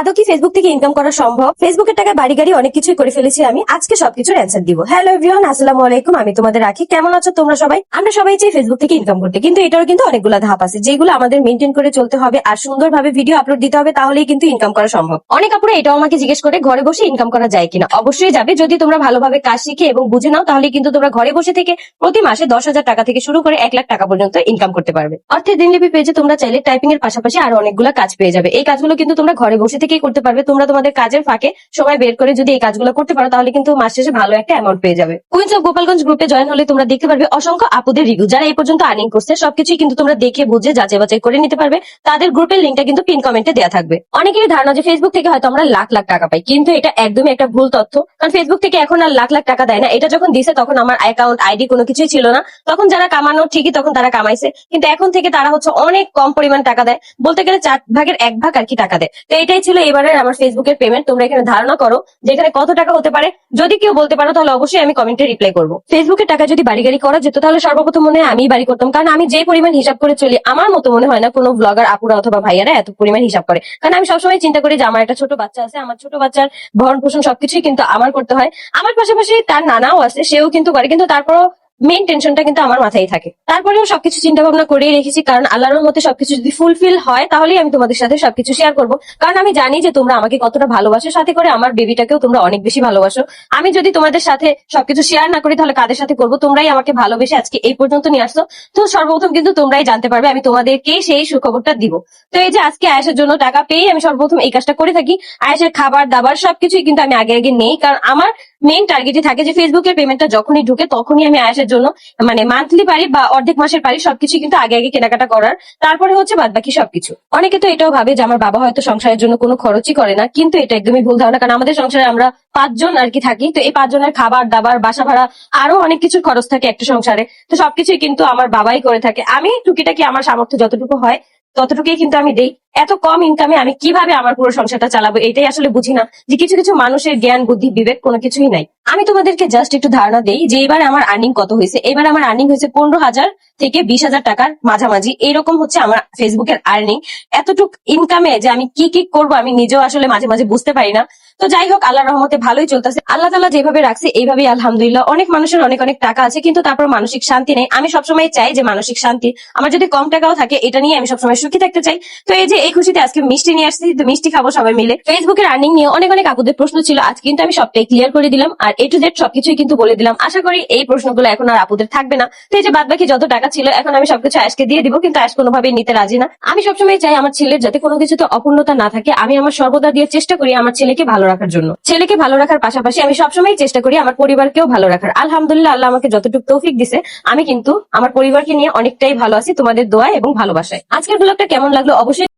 আদৌ কি ফেসবুক থেকে ইনকাম করা সম্ভব? ফেসবুকের টাকা বাড়ি গাড়ি অনেক কিছুই করে ফেলেছি আমি, আজকে সবকিছুর অ্যান্সার দিব। হ্যালো এভরিওয়ান, আসসালামু আলাইকুম। আমি তোমাদের রাখি। কেমন আছো তোমরা সবাই? আমরা সবাই চাই ফেসবুক থেকে ইনকাম করতে, কিন্তু এটারও কিন্তু অনেকগুলো ধাপ আছে যেগুলো আমাদের মেনটেন করে চলতে হবে আর সুন্দরভাবে ভিডিও আপলোড দিতে হবে, তাহলেই কিন্তু ইনকাম করা সম্ভব। অনেক আপুরা এটাও আমাকে জিজ্ঞেস করে ঘরে বসে ইনকাম করা যায় কিনা। অবশ্যই যাবে, যদি তোমরা ভালোভাবে কাজ শিখে এবং বুঝে নাও, তাহলে কিন্তু তোমরা ঘরে বসে থেকে প্রতি মাসে 10,000 টাকা থেকে শুরু করে 1 লাখ টাকা পর্যন্ত ইনকাম করতে পারবে। অর্থের দিনলিপি পেজে তোমরা চাইলে টাইপিং এর পাশাপাশি আরো অনেকগুলো কাজ পেয়ে যাবে। এই কাজগুলো কিন্তু তোমরা ঘরে বসে থেকেই করতে পারবে। তোমরা তোমাদের কাজের ফাঁকে সময় বের করে যদি এই কাজগুলো করতে পারো, তাহলে কিন্তু মাস শেষে ভালো একটা অ্যামাউন্ট পেয়ে যাবে। কুইন্স অফ গোপালগঞ্জ গ্রুপে জয়েন হলে তোমরা দেখতে পারবে অসংখ্য আপুদের রিভিউ, যারা এই পর্যন্ত আর্নিং করছে। সবকিছুই কিন্তু তোমরা দেখে বুঝে যাচাই বাছাই করে নিতে পারবে। তাদের গ্রুপের লিঙ্কটা কিন্তু পিন কমেন্টে দেওয়া থাকবে। অনেকেরই ধারণা যে ফেসবুক থেকে হয়তো আমরা লাখ লাখ টাকা পাই, কিন্তু এটা একদমই একটা ভুল তথ্য। কারণ ফেসবুক থেকে এখন আর লাখ লাখ টাকা দেয় না। এটা যখন দিছে তখন আমার অ্যাকাউন্ট আইডি কোনো কিছুই ছিল না। তখন যারা কামানো ঠিকই, তখন তারা কামাইছে, কিন্তু এখন থেকে তারা হচ্ছে অনেক কম পরিমাণ টাকা দেয়। বলতে গেলে 4 ভাগের 1 ভাগ আর কি টাকা দেয়। তো এটাই ছিল এবারের আমার ফেসবুকের পেমেন্ট। তোমরা এখানে ধারণা করো যে এখানে কত টাকা হতে পারে। যদি কেউ বলতে পারো তাহলে অবশ্যই আমি কমেন্টে রিপ্লাই করবো। ফেসবুকের টাকা যদি বাড়ি গাড়ি করা যেত, তাহলে সর্বপ্রথম মনে হয় আমি বাড়ি করতাম। কারণ আমি যে পরিমাণ হিসাব করে চলি, আমার মতো মনে হয় না কোনো ব্লগার আপুরা অথবা ভাইয়ারা এত পরিমাণ হিসাব করে। কারণ আমি সবসময় চিন্তা করি যে আমার একটা ছোট বাচ্চা আছে, আমার ছোট বাচ্চার ভরণ পোষণ সবকিছুই কিন্তু আমার করতে হয়। আমার পাশাপাশি তার নানাও আছে, সেও কিন্তু করে, কিন্তু তারপরও মেইন টেনশনটা কিন্তু আমার মাথায় থাকে। তারপরেও সবকিছু চিন্তা ভাবনা করেই রেখেছি, কারণ আল্লাহর মতে সবকিছু যদি ফুলফিল হয়, তাহলেই আমি তোমাদের সাথে সবকিছু শেয়ার করবো। কারণ আমি জানি যে তোমরা আমাকে কতটা ভালোবাসো, সাথে করে আমার বেবিটাকেও তোমরা অনেক বেশি ভালোবাসো। আমি যদি তোমাদের সাথে সবকিছু শেয়ার না করি, তাহলে কাদের সাথে করবো? তোমরাই আমাকে ভালোবেসে আজকে এই পর্যন্ত নিয়ে আসছো। তো সর্বপ্রথম কিন্তু তোমরাই জানতে পারবে, আমি তোমাদেরকে সেই সুখবরটা দিব। তো এই যে আজকে আয়েশের জন্য টাকা পেয়ে আমি সর্বপ্রথম এই কাজটা করে থাকি। আয়েশের খাবার দাবার সবকিছুই কিন্তু আমি আগে আগে নেই, কারণ আমার মেইন টার্গেটই থাকে যে ফেসবুকের পেমেন্টটা যখনই ঢুকে তখনই আমি আয়েশের জন্য মানে মান্থলি পারি বা অর্ধেক মাসের পারি, সবকিছু কিন্তু আগে আগে কেনাকাটা করার, তারপরে হচ্ছে বাদ বাকি সবকিছু। অনেকে তো এটাও ভাবে যে আমার বাবা হয়তো সংসারের জন্য কোনো খরচই করে না, কিন্তু এটা একদমই ভুল ধারণা। কারণ আমাদের সংসারে আমরা 5 জন আর কি থাকি। তো এই 5 জনের খাবার দাবার, বাসা ভাড়া, আরো অনেক কিছুর খরচ থাকে একটা সংসারে। তো সবকিছুই কিন্তু আমার বাবাই করে থাকে। আমি টুকিটাকি আমার সামর্থ্য যতটুকু হয় ততটুকুই কিন্তু আমি দেই। এত কম ইনকামে আমি কিভাবে আমার পুরো সংসারটা চালাবো, এটাই আসলে বুঝি না যে কিছু কিছু মানুষের জ্ঞান বুদ্ধি বিবেক কোনো কিছুই নাই। আমি তোমাদেরকে জাস্ট একটু ধারণা দেই যে এবার আমার আর্নিং কত হয়েছে। এবার আমার আর্নিং হয়েছে 15,000 থেকে 20,000 টাকার মাঝামাঝি। এরকম হচ্ছে আমার ফেসবুকের আর্নিং। এতটুক ইনকামে যে আমি কি কি করবো আমি নিজেও আসলে মাঝে মাঝে বুঝতে পারি না। তো যাই হোক, আল্লাহর রহমতে ভালোই চলতেছে। আল্লাহ তাআলা যেভাবে রাখছে এইভাবেই আলহামদুলিল্লাহ। অনেক মানুষের অনেক অনেক টাকা আছে, কিন্তু তারপর মানসিক শান্তি নেই। আমি সবসময় চাই যে মানসিক শান্তি, আমার যদি কম টাকাও থাকে এটা নিয়ে আমি সবসময় সুখী থাকতে চাই। তো এই যে এই খুশিতে আজকে মিষ্টি নিয়ে আসছি, তো মিষ্টি খাবো সবাই মিলে। ফেসবুকের আর্নিং নিয়ে অনেক অনেক আপুদের প্রশ্ন ছিল, আজ কিন্তু আমি সবটাই ক্লিয়ার করে দিলাম আর A to Z সবকিছুই কিন্তু বলে দিলাম। আশা করি এই প্রশ্নগুলো এখন আর আপুদের থাকবে না। তো এই যে বাদ বাকি যত টাকা ছিল, এখন আমি সবকিছু আজকে দিয়ে দিব, কিন্তু আজ কোনোভাবেই নিতে রাজি না। আমি সবসময় চাই আমার ছেলের যাতে কোনো কিছুতে অপূর্ণতা না থাকে। আমি আমার সর্বদা দিয়ে চেষ্টা করি আমার ছেলেকে ভালো রাখার জন্য। ছেলেকে ভালো রাখার পাশাপাশি আমি সবসময় চেষ্টা করি আমার পরিবারকেও ভালো রাখার। আলহামদুলিল্লাহ, আল্লাহ আমাকে যতটুকু তৌফিক দিছে, আমি কিন্তু আমার পরিবারকে নিয়ে অনেকটাই ভালো আছি তোমাদের দোয়া এবং ভালোবাসায়। আজকের ব্লগটা কেমন লাগলো অবশ্যই